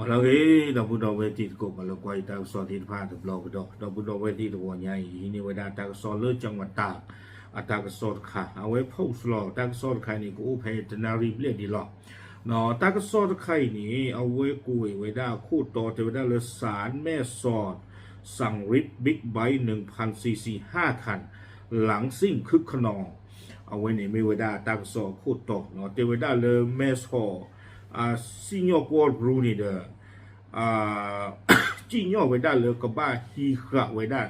เราเฮ้เราพูดเอาไว้ที่กบมาแล้วก็ไอ้ตาสอนที่ผ่านถูกเราไปดอกเราพูดเอาไว้ที่ตัวใหญ่นี่เวลาตาสอนเลือดจังหวัดตากอัตากสอนค่ะเอาไว้พูดสลอตากสอนใครนี่ก็อุเพตนารีบเรียกดีหรอกเนาะตากสอนใครนี่เอาไว้กุยไว้ได้คู่ต่อเทวดาเลยสารแม่สอดสั่งริบบิ๊กไบค์1,445 คันหลังซิ่งคึกขนองเอาไว้ในไม่ไว้ได้ตากสอนคู่ต่อเนาะเทวดาเลยแม่สอดซิญญอกอลรูนี่เด้อจิญญอไว้ได้เลยก็บ้าฮีขะไว้ได้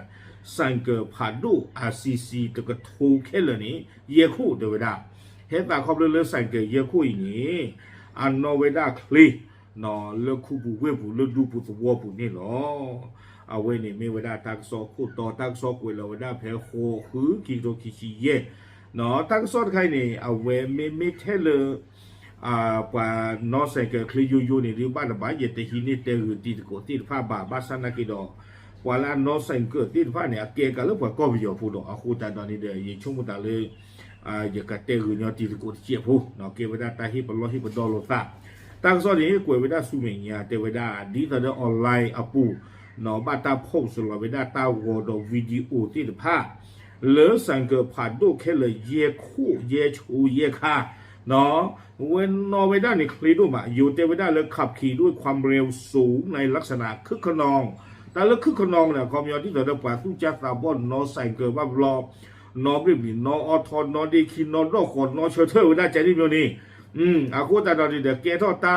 สังเกตผ่านดูซีตะกะทูแค่เลยนี้เยคู่เดไว้ได้เห็นตาครอบเลือสังเกตเยคู่อย่างนี้อันนอไว้ได้คลีนอเลือคู่บุเวบุเลือดูปุตวัวปุนี่หรอเอาไว้เนี่ยไม่ไว้ได้ตักซอกคู่ต่อตักซอกไว้เราไว้ได้แพ้โคคือกิโลกิชิเย่เนาะตักซอกใครเนี่ยเอาไว้ไม่เทเลปานอเซงเกคลียูนี่ริบ้านบ้านเยตหินี่เตอตีโกตีฟ้าบาสานากิดอว่าละนอเซงเกตีฟ้าเนี่ยเกกันแล้วก็วิโยพูดอ่ะคู่ตาตอนนี้เดี๋ยวยิ่งชุ่มตาเลยยกเตอเนี่ยตีโกเจียพูเนาะเกวดาตาฮิปลอฮิปดอลตาตั้งสอนี้กวยเวดาซูเมียเตวดาดีตาเดออนไลน์อปูเนาะบ้านตาพงสลเวดาตาวอดวิดีโอตีผ้าเหลือสังเกตผ่านดูแค่เลยเยคู่เยชูเยคาเนาะเวนนอร์เวด้าในคลีดูมาอยู่เตเวด้าเลยขับขี่ด้วยความเร็วสูงในลักษณะคึกขนองแต่แล้วคึกขนองเนี่ยความยาวที่เราได้ปาตุ้งจักตาบอนนอใส่เกิดว่ารอนอริบนออทอนนอดีคินนอรอขอนนอเชอเทอร์เวด้าใจนี่เดียวนี้อากูตาดอดีเด็กเกทอตา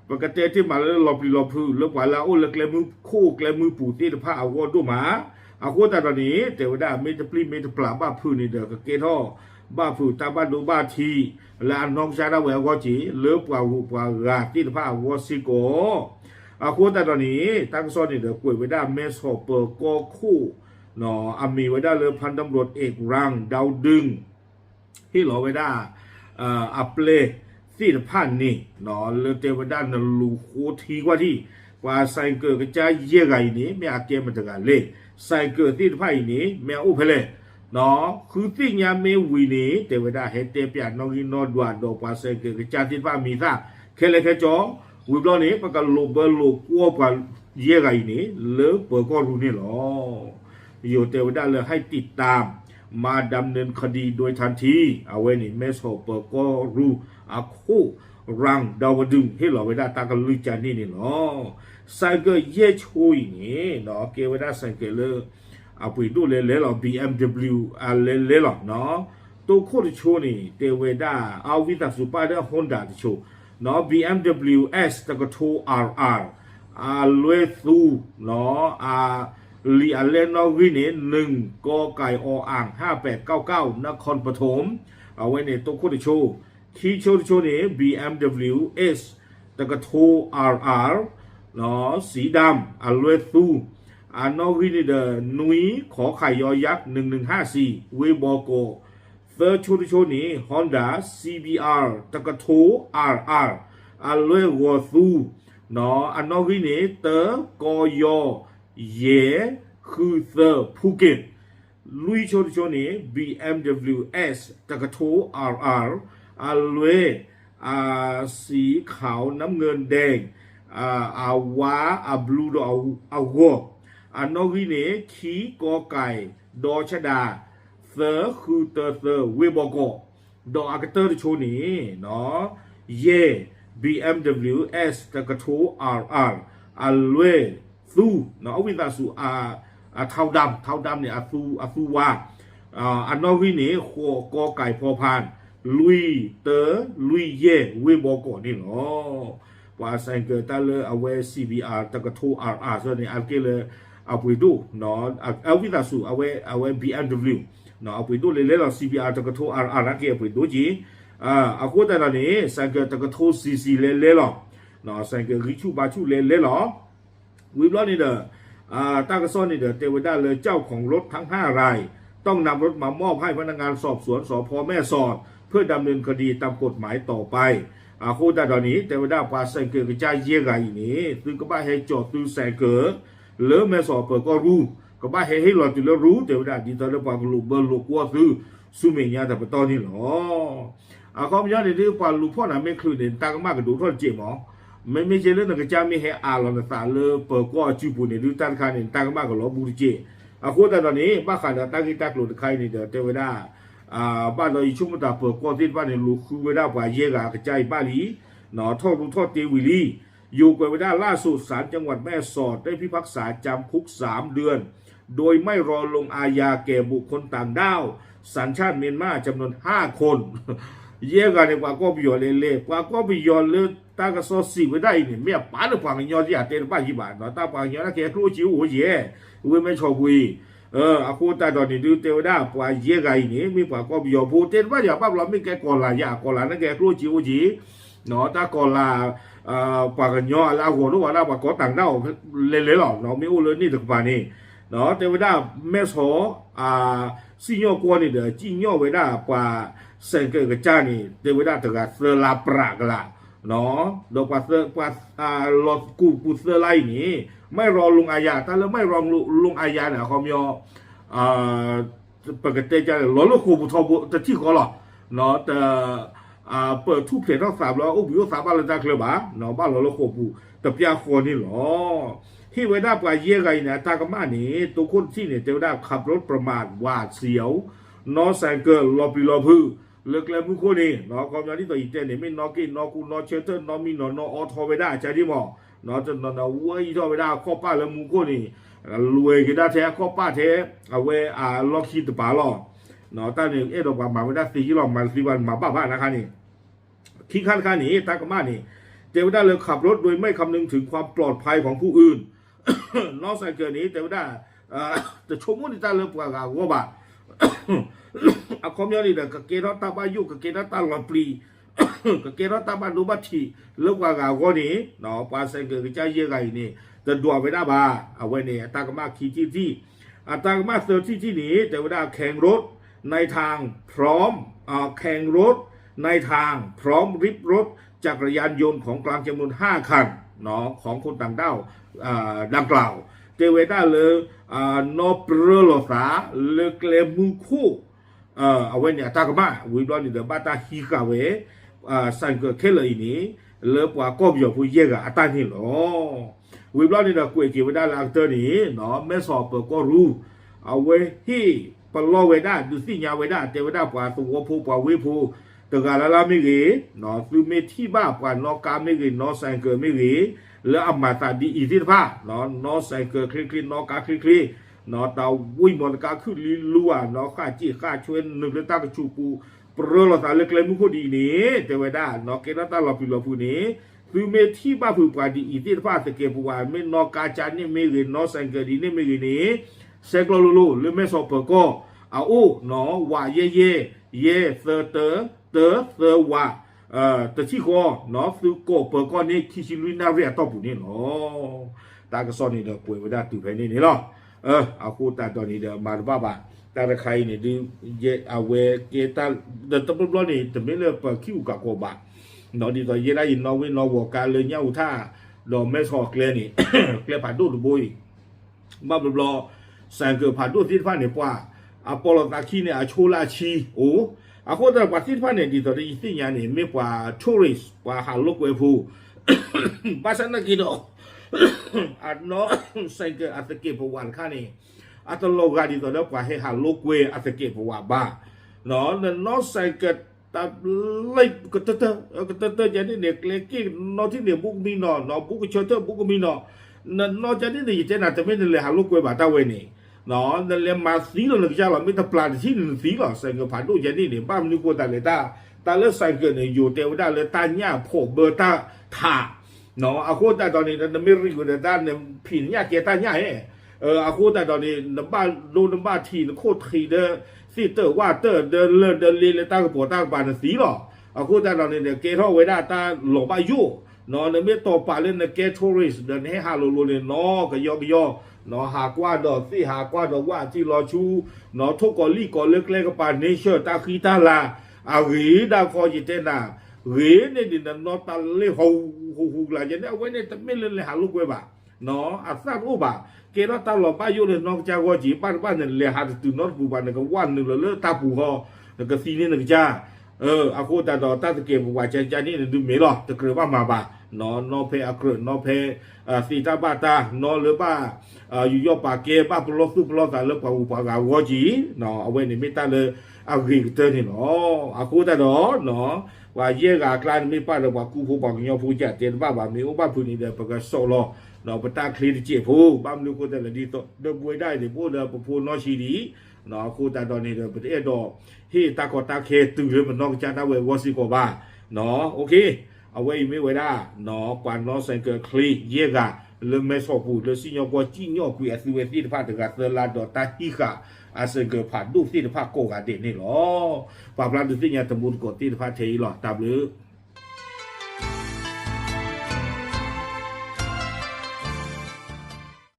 ปกติที่มาแล้วหลบพื้นแล้วกว่าแล้วโอ้เล็กเลยมือคู่เกลมือปู่ที่ผ้าอาวดูมาอากูตาดอนี้เตเวด้าไม่จะปลิ้มไม่จะปลาบ้าพื้นนี่เด็กเกทอบ้าฝืนตาบ้านดูบ้าทีแล้วน้องชายเราแหวกว่าจีเลือกว่าหูกว่ากาที่ผ้าวอสิโกคนแต่ตอนนี้ตั้งซ้อนนี่เดี๋ยวป่วยไว้ได้เมสโซเปอร์ก็คู่เนาะมีไว้ได้เลยพันตำรวจเอกรังดาวดึงที่หล่อไว้ได้อัปเลที่ผ่านนี่เนาะเลือเตไว้ได้นลูโคทีกว่าที่ว่าไซเกิดกระจายเยี่ยไงนี้ไม่อาเกมมันจะกันเลยไซเกิดที่ผ่านนี้ไม่เอาไปเลยเนาะคือที่ยามเมวีนี่เทวดาเฮเตเปียนอกินอดวาดอปาเซเกกจาติฟ้ามีซาเคเลเคจอวิบลอนี่ปะกะโลเบโลกัวปะเยไกนี่เลเปก็รู้นี่หรออยู่เทวดาเลยให้ติดตามมาดำเนินคดีโดยทันทีเอาไว้นี่เมโซเปก็รู้อาคูรังดาวดึงให้หล่อไว้ได้ตากะลุจานี่นี่หรอไซเกเยชุยนี่เนาะเกวดาไซเกเลเอาไปดูเลยหรอ BMW เลยหรอเนาะตัวโคตรโชว์นี่เทวดาเอาวิตาสุปาเดอร์ฮอนด้าโชว์เนาะ BMW S ตะกโท RR ลวยซูเนาะลีอาเลนอวินหนึ่งกอไก่ออ่าง5899นครปฐมเอาไว้ในตัวโคตรโชว์ที่โชว์นี่ BMW S ตะกโท RR เนาะสีดำลวยซูนอวินเดนุยขอไข่ยอยักษ์1154เวบอโกเฟอร์ชูนี้ Honda CBR ตะกะโท RR ลวยวอซูเนาะนอวินเตอกอยอเยคือเซอร์ภูเก็ตลุยชูนี้ BMW S ตะกะโท RR ลวยสีขาวน้ำเงินแดงวาบลูดวัวนอวินขีกอไก่ดอชดาเซอร์คือเตอร์เซอร์เวบโกดออากเตอร์โชนี้เนาะเย่ BMW S ตะกะโท RR ลวยซูเนาะวินตาซูเท่าดำเนี่ยซูวานอวินหัวกอไก่พอพานลุยเตอร์ลุยเย่เวบโกนี่เนาะว่าไซเกอร์ตาเลเอาไว้ CBR ตะกะโท RR ส่วนนี้อัลเกเลเอาไปดูเนาะเอาวิตาสูเอาไว้ BMW เนาะเอาไปดูเลยเรา CBR ตะกะโท RR นักเก็บไปดูจีเอาคนแต่ละนี้ไซเกอร์ตะกะโท CC เลยหรอเนาะไซเกอร์ริชูบาชูเลยหรอวิบล้อนี่เด้อตากระซ้อนนี่เด้อเทวดาเลยเจ้าของรถทั้ง5 รายต้องนำรถมามอบให้พนักงานสอบสวนสพ.แม่สอดเพื่อดำเนินคดีตามกฎหมายต่อไปโคตรตอนนี้เทวดาพาไซเกอร์กระจายเยี่ยไงนี่ตึงก็บ้าให้จอดตึงไซเกอร์เลือแม่สอบเปิดก็รู้ก็บ้าให้หลอดตึงแล้วรู้เทวดาดีตอนแล้วปากลูกเบอร์ลูกว่าคือซูเมียแต่ตอนนี้หรอเขาไม่ยอมในที่ปากลูกพ่อหนาไม่คลื่นเด่นตากมากกระดูกทอดเจี๊ยบหมอ ไม่ใช่เรื่องนั้นก็จะไม่ให้อาลอนสารเลยเปิดก็จูบุเนี่ยดูตั้งคันเนี่ยตั้งมากกว่าล้อบูเจอาคูแต่ตอนนี้บ้านขันตั้งที่ตั้งหลุดใครเนี่ยเดี๋ยวเทวดาบ้านเราอีชุ่มตาเปิดก็ที่บ้านเนี่ยลูกคือเวลาป่าเยกากระจายบ้านนี้หนอทอดรูทอดเตวิลีอยู่กับเวลาล่าสุดศาลจังหวัดแม่สอดได้พิพากษาจำคุก3 เดือนโดยไม่รอลงอาญาแก่บุคคลต่างด้าวสัญชาติเมียนมาจำนวน5 คนเยกันเนี่ยว่าก็ไปยอเล่ๆว่าก็ไปยอเลยตากระสอสีไว้ได้เนี่ยไม่ป่าหรือป่าเงยที่อาเตนป่ายี่บาทเนาะตาป่าเงยนะแกครูจิ๋วหัวเย่เว้ยไม่ชอบคุยอาคูตาตอนนี้ดูเทวดาป่าเยกันนี่มีป่าก็ไปยอพูดเต้นว่าอย่าป้าเราไม่แกก่อนละอย่าก่อนละนั่นแกครูจิ๋วจีเนาะตาก่อนละป่ากันยอลาหัวนู้นว่าป่าก็ต่างด้าวเล่ๆหรอเนาะไม่อู้เลยนี่ถึงป่านี้เนาะเทวดาแม่โสสิ่งย่อกว่านี่เด้อจริงย่อเวลาป่าเซนเกอร์กับจ้านี่เทวดาถึงกับเซลาปรากละเนาะดอกว่าเซลอดกูปูเซไลนี่ไม่รอลงอาญาถ้าเราไม่รอลงอาญาเนี่ยเขามีปกติจะรอลงคูบุทบุจะที่เขาหรอเนาะแต่เปิดทุกเพจทั้ง3แล้วโอ้บิว3บ้านเราจะเคลียร์บ้าเนาะบ้านเราลงคูบุแต่พี่อาคนนี่หรอที่เวลาป่าเยี่ยไงเนี่ยตากมานี่ตัวคนที่เนี่ยเทวดาขับรถประมาทหวาดเสียวนอแซงเกอร์ลอปีลอพื้เลิกแล้วมุขนี่เนาะความยาวที่ต่ออีเจนเนี่ยไม่นอกินนอกูนอเชเตอร์นอมีนอนออทอไปได้ใจที่หมอเนาะจนนอเว้ยทอไปได้ข้อป้าแล้วมุขนี่รวยกันได้แท้ข้อป้าแท้เอาไว้ล็อกคิดป่าหรอเนาะตาเนี่ยดอกป่ามาไม่ได้4 กิโลมา4 วันมาบ้านะครับนี่ขี้ขั้นข้านี่ตากมานี่เทวดาเลยขับรถโดยไม่คำนึงถึงความปลอดภัยของผู้อื่นนอกจากเกิดนี้แต่ว่าจะชมว่าที่ตาเลิกกว่าว่าบ่าอาคอมยอนี่เด็กเกณฑ์ตาบายุกับเกณฑ์ตาหลอปลีกับเกณฑ์ตาบานุบัติเลิกกว่าว่านี่เนาะภาษาเกิดใจเยอะไงนี่จะดูเอาไว้ได้บ่าเอาไว้เนี่ยตากมาขี่ที่ตากมาเซอร์ที่นี้แต่ว่าแข่งรถในทางพร้อมแข่งรถในทางพร้อมริบรถจักรยานยนต์ของกลางจำนวน5 คันเนาะของคนต่างด้าวดังกล่าวเทวดาเลยนอปรลสาเลเกลมุคูเอาไว้เนี่ยตากมาวิบลอนี่เดบ้าตาฮิกาเวสังเกตเคเลยนี่เลปว่าก็อยู่ผู้เยกะตานี่หรอวิบลอนี่เดกุยเกวดาลังเตอร์นี่เนาะไม่สอบเปิดก็รู้เอาไว้ที่ปลอเวดาดูสิญาเวดาเทวดาว่าตัวผู้ว่าวิผู้ตกาลาลาไม่กี่เนาะคือเมที่บ้าว่านอกาไม่กี่นอสังเกตไม่กี่แล้วอามาตาดีอีที่ผ้าเนาะนอใส่เกลือคลีนอกาคลีเนาะตาวิ่งมอนกาขึ้นลัวเนาะข้าจี้ข้าช่วยหนึ่งเรื่องตากระชูปูเปลือกตาเล็กๆมุขดีนี้แต่ว่าได้เนาะเกณฑ์ตาหลับปีหลับผู้นี้คือเมที่บ้าผู้ป่าดีอีที่ผ้าสเก็บผู้ว่าไม่นอกาจานนี่ไม่กี่นอใส่เกลือดีนี่ไม่กี่นี้เซกลูลูหรือไม่สอบเปิดก็เอาเนาะว่าเย่เซอร์เตอว่าแต่ที่ก็เนาะคือโกเปิดก้อนนี้คิชิลุยนาเรียต่อปุ่นนี่เนาะตากระสอนนี่เด้อป่วยไม่ได้ตื่นไปนี่เนาะเอาคู่ตาตอนนี้เด้อมาบ้าตาใครเนี่ยดูเยเอาเวเกตาเดินตบล้อนี่แต่ไม่เลือกเปิดคิวกับโกบะเนาะดีต่อเยได้ยินนอวินนอวการเลยเนี่ยอุท่าดอกไม่ชอเกลนี่เกลผ่านดูดบุยบ้าบลอแสงเกิดผ่านดูที่ฟ้าเนี่ยว่าอพอลโลตาคีเนี่ยโชลาชีโอ้อาคนแต่ปัจจุบันเนี่ยดีต่อที่สิ่งอย่างนี้ไม่ว่าทัวริสว่าหาลูกเวฟูภาษาหนักกิโลอันน้อใส่เกิดอัตเก็บประวัติข้านี่อัตโลกาดีต่อแล้วกว่าให้หาลูกเวอัตเก็บประวัติบ้าเนาะนั่นน้อใส่เกิดตัดไล่ก็เตอjadiเนี่ยเล็กกี้น้อที่เนี่ยบุกมีน้อบุกเชอเตอร์บุกมีน้อนั่นน้อjadiเนี่ยจะน่าจะไม่ได้เลยหาลูกเวบ้าตาเวนี่เนาะนั่นเรียกมาสีเราหนึ่งจ้าเราไม่ต้องปลาที่หนึ่งสีหรอกใส่เงินผ่านดูอย่างนี้เนี่ยบ้านนึกว่าแต่เลยตาเลือกใส่เงินเนี่ยอยู่เทวดาเลยตาเนี่ยโผล่เบอร์ตาถ่าเนาะอาโคตาตอนนี้นั่นไม่รู้แต่ด้านเนี่ยผินเนี่ยเกตาเนี่ยอาโคตาตอนนี้น้ำบ้านดูน้ำบ้านทีนโคตรทีเด้อซีเตอร์ว่าเตอร์เดินเลยตากระโปรงตากบานสีหรอกอาโคตาตอนนี้เนี่ยเกท่อไว้ได้ตาหลบอายุเนาะเนี่ยไม่ต่อปลาเล่นเนี่ยเกทัวริสเดินให้ฮาโลเลยเนาะก็ยอเนาะหากว่าดอกที่หากว่าดอกว่าที่รอชูเนาะทุกกอลี่กอเล็กๆก็ปานเนเชอร์ตาคีตาลาอารีดาคอจิเตนาเนี่ยดินนอตาเลหูหลายอย่างเนี่ยเอาไว้เนี่ยแต่ไม่เล่นเลยหาลูกไว้บ่าเนาะอาซาอุบ่าเกณฑ์ตาหลบป้าอยู่เลยนอกจากว่าจีบ้านเนี่ยเลยหาตื่นนอตปูบ้านเนี่ยก็วันหนึ่งเลยตาปูเขาแล้วก็ซีนี่หนึ่งจ้าอาโคตาดอตาตะเกียบว่าใจนี่ดูไม่หรอกตะเกียบว่ามาบ่า นอเพอักรนอเพสีตาบาตานอหรือว่าอยู่ยอปากเกบ้าปลอสุปลอสาเลปะอุปากาวจีเนาะเอาไว้ในมิตาเลยอากิเตอร์นี่เนาะอากูตาเนาะว่าเย่กากลายไม่ป้าเลยว่ากูผู้บอกยอผู้จัดเจนบ้ามีอุบ้าผู้นี้เดี๋ยวประกาศโซโลเนาะปตาคลีเจียผู้บ้ามลูกกูแต่ละดีต่อเดิมบวยได้เดี๋ยวพูดเดี๋ยวพูดนอชีดีเนาะกูแต่ตอนนี้เดี๋ยวประเทศดอกที่ตากอตาเคตื่นมันนอกจากนั้นเว้ยวอสิโกบ้าเนาะโอเคเอาไว้ไม่ไว้ได้เนาะกว่าน้องสังเกตคลีเย่กาle mai so pu le si nyo ko chi nyo ku ya su we ti de pha de ga se la do ta hi ka a se ge pha du ti de pha ko ga de ni lo pa pla de ti nya ta mu ko ti de pha thei lo ta bleu